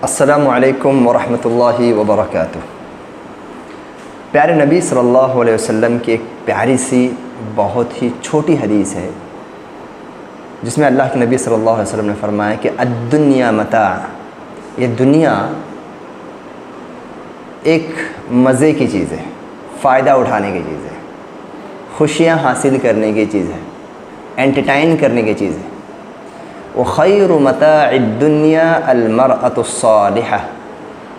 السلام علیکم ورحمۃ اللہ وبرکاتہ۔ پیارے نبی صلی اللہ علیہ وسلم کی ایک پیاری سی بہت ہی چھوٹی حدیث ہے جس میں اللہ کے نبی صلی اللہ علیہ وسلم نے فرمایا کہ الدنیا متاع، یہ دنیا ایک مزے کی چیز ہے، فائدہ اٹھانے کی چیز ہے، خوشیاں حاصل کرنے کی چیز ہے، انٹرٹین کرنے کی چیز ہے۔ وخیر متاع الدنیا المرأة الصالحہ،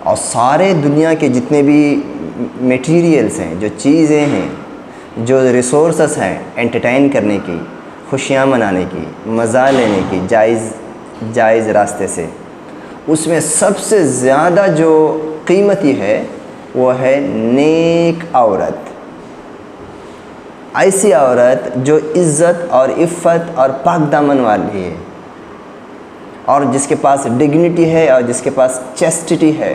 اور سارے دنیا کے جتنے بھی میٹیریلز ہیں، جو چیزیں ہیں، جو ریسورسز ہیں انٹرٹین کرنے کی، خوشیاں منانے کی، مزہ لینے کی جائز راستے سے، اس میں سب سے زیادہ جو قیمتی ہے وہ ہے نیک عورت، ایسی عورت جو عزت اور عفت اور پاک دامن والی ہے، اور جس کے پاس ڈگنیٹی ہے اور جس کے پاس چیسٹی ہے،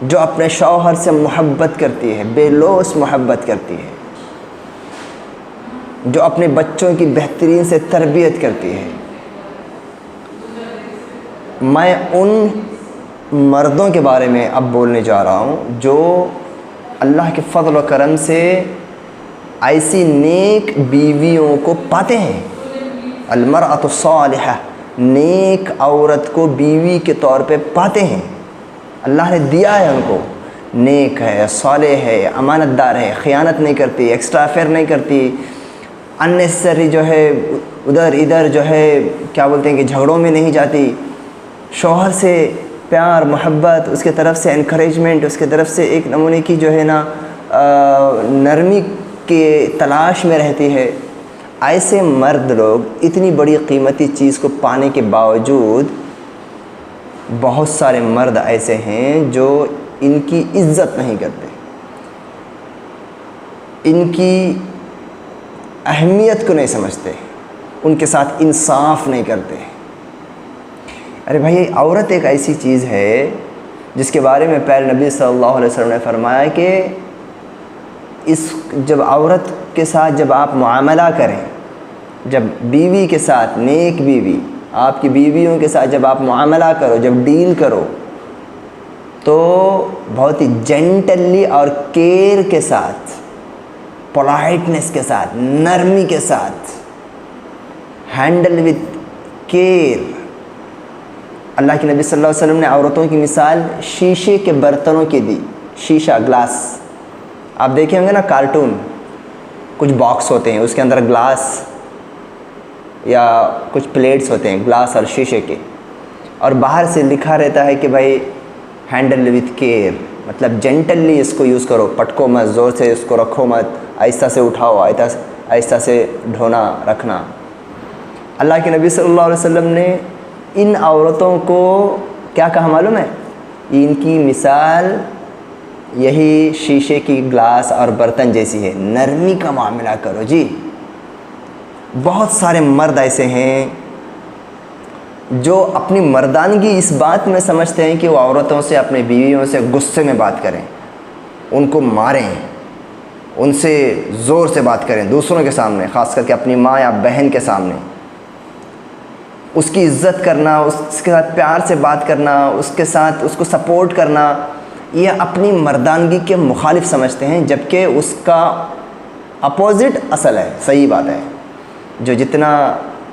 جو اپنے شوہر سے محبت کرتی ہے، بے لوث محبت کرتی ہے، جو اپنے بچوں کی بہترین سے تربیت کرتی ہے۔ میں ان مردوں کے بارے میں اب بولنے جا رہا ہوں جو اللہ کے فضل و کرم سے ایسی نیک بیویوں کو پاتے ہیں۔ المرأة الصالحہ، نیک عورت کو بیوی کے طور پہ پاتے ہیں، اللہ نے دیا ہے ان کو، نیک ہے، صالح ہے، امانت دار ہے، خیانت نہیں کرتی، ایکسٹرا افیئر نہیں کرتی، اننیسسری جو ہے ادھر ادھر جو ہے کیا بولتے ہیں کہ جھگڑوں میں نہیں جاتی، شوہر سے پیار محبت، اس کے طرف سے انکریجمنٹ، اس کے طرف سے ایک نمونے کی جو ہے نا نرمی کے تلاش میں رہتی ہے۔ ایسے مرد لوگ اتنی بڑی قیمتی چیز کو پانے کے باوجود بہت سارے مرد ایسے ہیں جو ان کی عزت نہیں کرتے، ان کی اہمیت کو نہیں سمجھتے، ان کے ساتھ انصاف نہیں کرتے۔ ارے بھائی، عورت ایک ایسی چیز ہے جس کے بارے میں پیارے نبی صلی اللہ علیہ وسلم نے فرمایا کہ جب عورت کے ساتھ جب آپ معاملہ کریں، جب بیوی کے ساتھ، نیک بیوی، آپ کی بیویوں کے ساتھ جب آپ معاملہ کرو، جب ڈیل کرو، تو بہت ہی جینٹلی اور کیئر کے ساتھ، پولائٹنس کے ساتھ، نرمی کے ساتھ، ہینڈل وتھ کیئر۔ اللہ کے نبی صلی اللہ علیہ وسلم نے عورتوں کی مثال شیشے کے برتنوں کی دی، شیشہ، گلاس۔ آپ دیکھیں ہوں گے نا کارٹون، کچھ باکس ہوتے ہیں، اس کے اندر گلاس یا کچھ پلیٹس ہوتے ہیں گلاس اور شیشے کے، اور باہر سے لکھا رہتا ہے کہ بھائی ہینڈل وتھ کیئر، مطلب جینٹلی اس کو یوز کرو، پٹکو مت، زور سے اس کو رکھو مت، آہستہ سے اٹھاؤ، آہستہ سے ڈھونا رکھنا۔ اللہ کے نبی صلی اللہ علیہ وسلم نے ان عورتوں کو کیا کہا معلوم ہے؟ ان کی مثال یہی شیشے کی گلاس اور برتن جیسی ہے، نرمی کا معاملہ کرو جی۔ بہت سارے مرد ایسے ہیں جو اپنی مردانگی اس بات میں سمجھتے ہیں کہ وہ عورتوں سے، اپنی بیویوں سے غصے میں بات کریں، ان کو ماریں، ان سے زور سے بات کریں دوسروں کے سامنے، خاص کر کے اپنی ماں یا بہن کے سامنے، اس کی عزت کرنا، اس کے ساتھ پیار سے بات کرنا، اس کے ساتھ اس کو سپورٹ کرنا، یہ اپنی مردانگی کے مخالف سمجھتے ہیں، جبکہ اس کا اپوزٹ اصل ہے، صحیح بات ہے۔ جو جتنا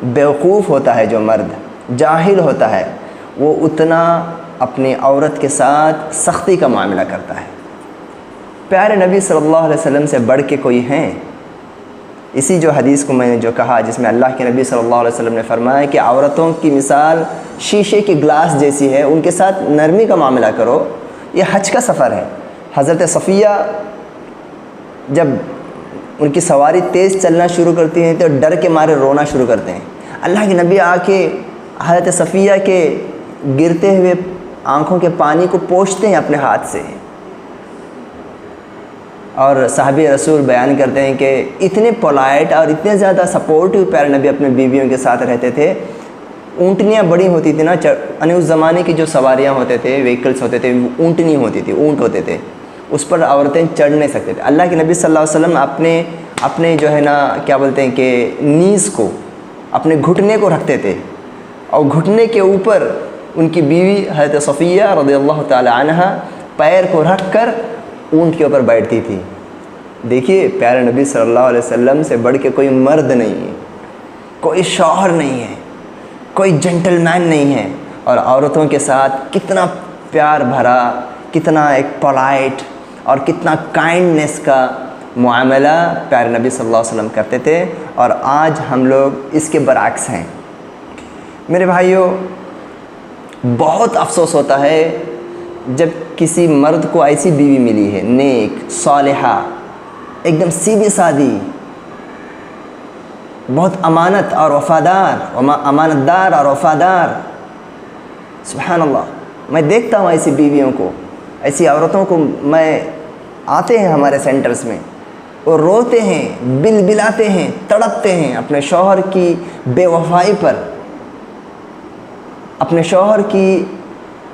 بیوقوف ہوتا ہے، جو مرد جاہل ہوتا ہے، وہ اتنا اپنی عورت کے ساتھ سختی کا معاملہ کرتا ہے۔ پیارے نبی صلی اللہ علیہ وسلم سے بڑھ کے کوئی ہیں؟ اسی جو حدیث کو میں نے جو کہا، جس میں اللہ کے نبی صلی اللہ علیہ وسلم نے فرمایا کہ عورتوں کی مثال شیشے کی گلاس جیسی ہے، ان کے ساتھ نرمی کا معاملہ کرو۔ یہ حج کا سفر ہے، حضرت صفیہ جب ان کی سواری تیز چلنا شروع کرتی ہیں تو ڈر کے مارے رونا شروع کرتے ہیں۔ اللہ کے نبی آ کے حضرت صفیہ کے گرتے ہوئے آنکھوں کے پانی کو پوچھتے ہیں اپنے ہاتھ سے، اور صحابی رسول بیان کرتے ہیں کہ اتنے پولائٹ اور اتنے زیادہ سپورٹیو پیارے نبی اپنے بیویوں کے ساتھ رہتے تھے۔ اونٹنیاں بڑی ہوتی تھیں نا، یعنی اس زمانے کی جو سواریاں ہوتے تھے، وہیکلس ہوتے تھے، اونٹنی ہوتی تھی، اونٹ ہوتے تھے، اس پر عورتیں چڑھ نہیں سکتے تھے۔ اللہ کے نبی صلی اللہ علیہ وسلم اپنے جو ہے نا کیا بولتے ہیں کہ نیز کو، اپنے گھٹنے کو رکھتے تھے، اور گھٹنے کے اوپر ان کی بیوی حضرت صفیہ رضی اللہ تعالی عنہا پیر کو رکھ کر اونٹ کے اوپر بیٹھتی تھی۔ دیکھیے پیارے نبی صلی اللہ علیہ وسلم سے بڑھ کے کوئی مرد نہیں ہے، کوئی شوہر نہیں ہے، کوئی جنٹل مین نہیں ہے، اور عورتوں کے ساتھ کتنا پیار بھرا، کتنا ایک پولائٹ اور کتنا کائنڈنس کا معاملہ پیارے نبی صلی اللہ علیہ وسلم کرتے تھے، اور آج ہم لوگ اس کے برعکس ہیں۔ میرے بھائیوں، بہت افسوس ہوتا ہے جب کسی مرد کو ایسی بیوی ملی ہے، نیک، صالحہ، ایک دم سیدھی سادی، بہت امانت اور وفادار، امانت دار اور وفادار۔ سبحان اللہ، میں دیکھتا ہوں ایسی بیویوں کو، ایسی عورتوں کو، میں آتے ہیں ہمارے سینٹرز میں، وہ روتے ہیں، بلبلاتے ہیں، تڑپتے ہیں اپنے شوہر کی بے وفائی پر، اپنے شوہر کی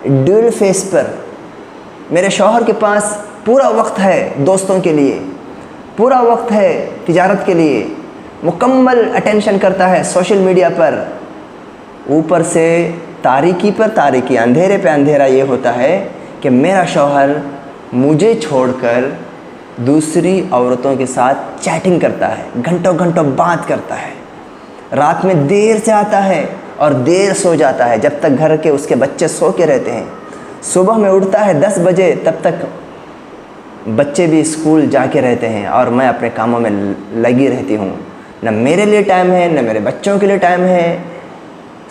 ڈیول فیس پر۔ میرے شوہر کے پاس پورا وقت ہے دوستوں کے لیے، پورا وقت ہے تجارت کے لیے، مکمل اٹینشن کرتا ہے سوشل میڈیا پر، اوپر سے تاریکی پر تاریکی، اندھیرے پہ اندھیرا یہ ہوتا ہے کہ میرا شوہر مجھے چھوڑ کر دوسری عورتوں کے ساتھ چیٹنگ کرتا ہے، گھنٹوں گھنٹوں بات کرتا ہے، رات میں دیر سے آتا ہے اور دیر سو جاتا ہے، جب تک گھر کے اس کے بچے سو کے رہتے ہیں۔ صبح میں اٹھتا ہے 10 بجے، تب تک بچے بھی اسکول جا کے رہتے ہیں اور میں اپنے کاموں میں لگی رہتی ہوں، نہ میرے لیے ٹائم ہے نہ میرے بچوں کے لیے ٹائم ہے۔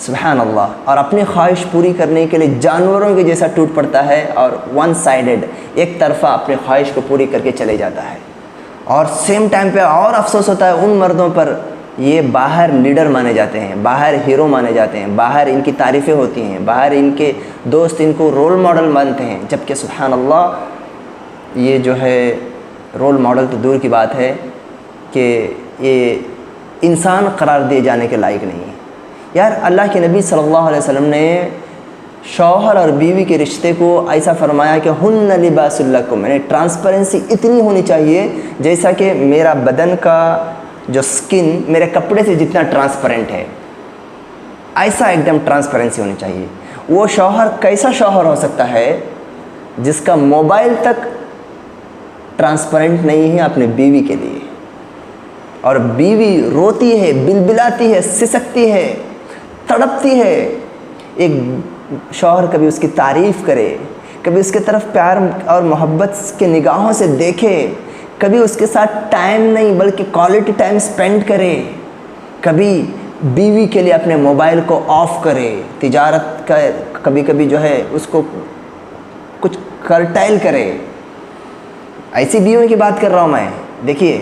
سبحان اللہ، اور اپنی خواہش پوری کرنے کے لیے جانوروں کے جیسا ٹوٹ پڑتا ہے اور ون سائیڈڈ، ایک طرفہ اپنی خواہش کو پوری کر کے چلے جاتا ہے۔ اور سیم ٹائم پہ اور افسوس ہوتا ہے ان مردوں پر، یہ باہر لیڈر مانے جاتے ہیں، باہر ہیرو مانے جاتے ہیں، باہر ان کی تعریفیں ہوتی ہیں، باہر ان کے دوست ان کو رول ماڈل مانتے ہیں، جبکہ سبحان اللہ یہ جو ہے رول ماڈل تو دور کی بات ہے کہ یہ انسان قرار دیے جانے کے لائق نہیں ہے۔ یار اللہ کے نبی صلی اللہ علیہ وسلم نے شوہر اور بیوی کے رشتے کو ایسا فرمایا کہ ہن لباس لکم، یعنی ٹرانسپیرنسی اتنی ہونی چاہیے جیسا کہ میرا بدن کا جو سکن میرے کپڑے سے جتنا ٹرانسپیرنٹ ہے، ایسا ایک دم ٹرانسپیرنسی ہونی چاہیے۔ وہ شوہر کیسا شوہر ہو سکتا ہے جس کا موبائل تک ٹرانسپیرنٹ نہیں ہے اپنے بیوی کے لیے، اور بیوی روتی ہے، بلبلاتی ہے، سسکتی ہے، تڑپتی ہے، ایک شوہر کبھی اس کی تعریف کرے، کبھی اس کے طرف پیار اور محبت کے نگاہوں سے دیکھے، کبھی اس کے ساتھ ٹائم نہیں بلکہ کوالٹی ٹائم سپینڈ کرے، کبھی بیوی کے لیے اپنے موبائل کو آف کرے، تجارت کا کبھی کبھی جو ہے اس کو کچھ کرٹائل کرے۔ ایسی بیویوں کی بات کر رہا ہوں میں۔ دیکھیے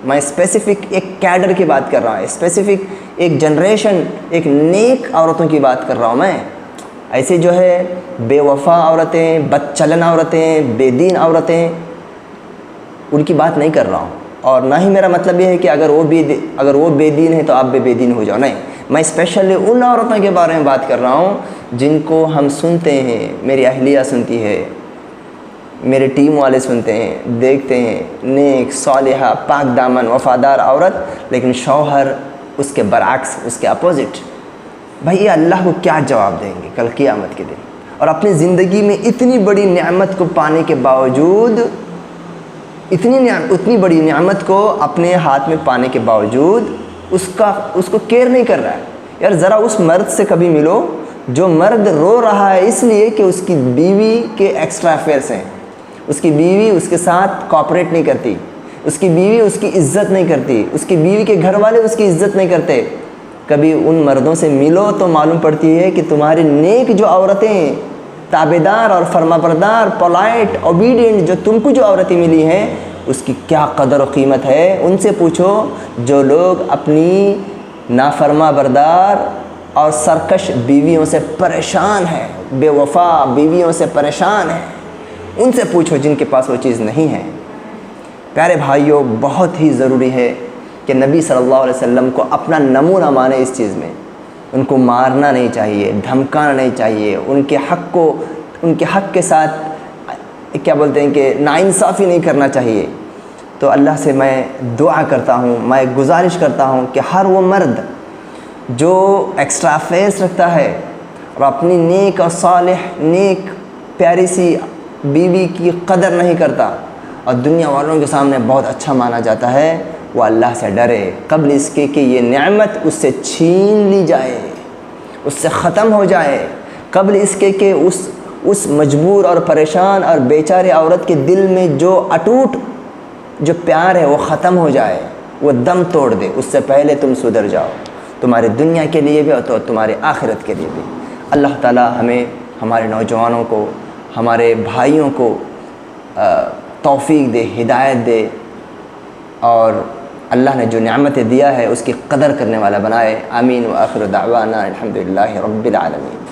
میں اسپیسیفک ایک کیڈر کی بات کر رہا ہوں، اسپیسیفک ایک جنریشن، ایک نیک عورتوں کی بات کر رہا ہوں میں۔ ایسے جو ہے بے وفا عورتیں، بد چلن عورتیں، بے دین عورتیں، ان کی بات نہیں کر رہا ہوں، اور نہ ہی میرا مطلب یہ ہے کہ اگر وہ بے دین ہے تو آپ بھی بے دین ہو جاؤ، نہیں۔ میں اسپیشلی ان عورتوں کے بارے میں بات کر رہا ہوں جن کو ہم سنتے ہیں، میری اہلیہ سنتی ہے، میرے ٹیم والے سنتے ہیں، دیکھتے ہیں، نیک، صالحہ، پاک دامن، وفادار عورت، لیکن شوہر اس کے برعکس، اس کے اپوزٹ۔ بھائی یہ اللہ کو کیا جواب دیں گے کل قیامت کے دن؟ اور اپنی زندگی میں اتنی بڑی نعمت کو پانے کے باوجود، اتنی بڑی نعمت کو اپنے ہاتھ میں پانے کے باوجود اس کو کیئر نہیں کر رہا ہے۔ یار ذرا اس مرد سے کبھی ملو جو مرد رو رہا ہے اس لیے کہ اس کی بیوی کے ایکسٹرا افیئرس ہیں، اس کی بیوی اس کے ساتھ کوآپریٹ نہیں کرتی، اس کی بیوی اس کی عزت نہیں کرتی، اس کی بیوی کے گھر والے اس کی عزت نہیں کرتے۔ کبھی ان مردوں سے ملو تو معلوم پڑتی ہے کہ تمہاری نیک جو عورتیں، تابعدار اور فرما بردار، پولائٹ، اوبیڈینٹ، جو تم کو جو عورتیں ملی ہیں اس کی کیا قدر و قیمت ہے۔ ان سے پوچھو جو لوگ اپنی نافرما بردار اور سرکش بیویوں سے پریشان ہیں، بے وفا بیویوں سے پریشان ہیں، ان سے پوچھو جن کے پاس وہ چیز نہیں ہے۔ پیارے بھائیوں، بہت ہی ضروری ہے کہ نبی صلی اللہ علیہ وسلم کو اپنا نمونہ مانے اس چیز میں۔ ان کو مارنا نہیں چاہیے، دھمکانا نہیں چاہیے، ان کے حق کے ساتھ کیا بولتے ہیں کہ ناانصافی نہیں کرنا چاہیے۔ تو اللہ سے میں دعا کرتا ہوں، میں گزارش کرتا ہوں کہ ہر وہ مرد جو ایکسٹرا افیئرس رکھتا ہے اور اپنی نیک اور صالح نیک پیاری سی بیوی کی قدر نہیں کرتا اور دنیا والوں کے سامنے بہت اچھا مانا جاتا ہے، وہ اللہ سے ڈرے قبل اس کے کہ یہ نعمت اس سے چھین لی جائے، اس سے ختم ہو جائے، قبل اس کے کہ اس مجبور اور پریشان اور بیچارے عورت کے دل میں جو اٹوٹ جو پیار ہے وہ ختم ہو جائے، وہ دم توڑ دے، اس سے پہلے تم سدھر جاؤ، تمہاری دنیا کے لیے بھی اور تمہاری آخرت کے لیے بھی۔ اللہ تعالی ہمیں، ہمارے نوجوانوں کو، ہمارے بھائیوں کو توفیق دے، ہدایت دے، اور اللہ نے جو نعمتیں دیا ہے اس کی قدر کرنے والا بنائے۔ آمین۔ وآخر دعوانا الحمدللہ رب العالمین۔